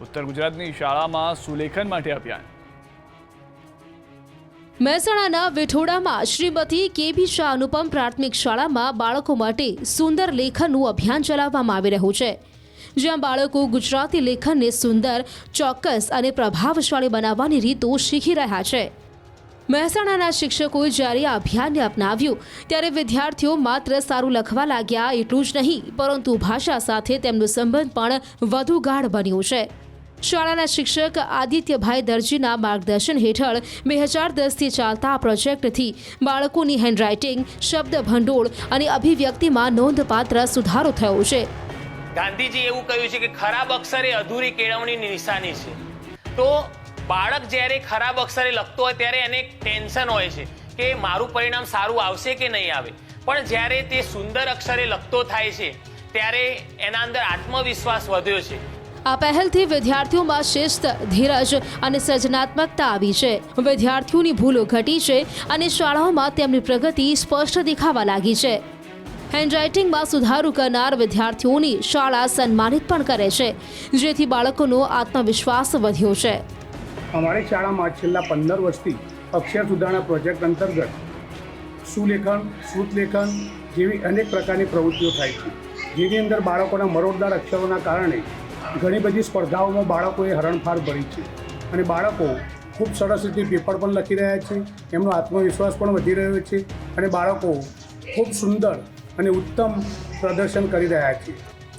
ઉત્તર ગુજરાતની શાળામાં સુલેખન માટે અભિયાન। મહેસાણાના વિઠોડામાં શ્રીમતી કે.બી. શાહ અનુપમ પ્રાથમિક શાળામાં બાળકો માટે સુંદર લેખનનું અભિયાન ચલાવવામાં આવી રહ્યું છે, જ્યાં બાળકો ગુજરાતી લેખનને સુંદર, ચોક્કસ અને પ્રભાવશાળી બનાવવાની રીતો શીખી રહ્યા છે। મહેસાણાના શિક્ષકોએ જ્યારે આ અભિયાનને અપનાવ્યું ત્યારે વિદ્યાર્થીઓ માત્ર સારું લખવા લાગ્યા એટલું જ નહીં, પરંતુ ભાષા સાથે તેમનો સંબંધ પણ વધુ ગાઢ બન્યો છે। શાળાના શિક્ષક આદિત્યભાઈ દરજીના માર્ગદર્શન હેઠળ 2010થી ચાલતા આ પ્રોજેક્ટથી બાળકોની હેન્ડરાઇટિંગ, શબ્દ ભંડોળ અને અભિવ્યક્તિમાં નોંધપાત્ર સુધારો થયો છે। ગાંધીજી એવું કહ્યું છે કે ખરાબ અક્ષર એ અધૂરી કેળવણીની નિશાની છે। તો બાળક જ્યારે ખરાબ અક્ષરે લખતો હોય ત્યારે એને ટેન્શન હોય છે કે મારું પરિણામ સારું આવશે કે નહીં આવે, પણ જ્યારે તે સુંદર અક્ષરે લખતો થાય છે ત્યારે એના અંદર આત્મવિશ્વાસ વધ્યો છે। આ પહેલથી વિદ્યાર્થીઓમાં શિસ્ત, ધીરજ અને સર્જનાત્મકતા આવી છે। વિદ્યાર્થીઓની ભૂલો ઘટી છે અને શાળાઓમાં તેમની પ્રગતિ સ્પષ્ટ દેખાવા લાગી છે। હેન્ડરાઇટિંગમાં સુધારો કરનાર વિદ્યાર્થીઓની શાળા સન્માનિત પણ કરે છે, જેથી બાળકોનો આત્મવિશ્વાસ વધ્યો છે। અમારી શાળામાં છેલ્લા 15 વર્ષથી અક્ષર સુધારણા પ્રોજેક્ટ અંતર્ગત સુલેખન, શ્રુતલેખન જેવી અનેક પ્રકારની પ્રવૃત્તિઓ થાય છે, જેની અંદર બાળકોના મરોડદાર અક્ષરોના કારણે ઘણી બધી સ્પર્ધાઓમાં બાળકોએ હરણફાળ ભરી છે અને બાળકો ખૂબ સરસ રીતે પેપર પણ લખી રહ્યા છે, એમનો આત્મવિશ્વાસ પણ વધી રહ્યો છે અને બાળકો ખૂબ સુંદર અને ઉત્તમ પ્રદર્શન કરી રહ્યા છે।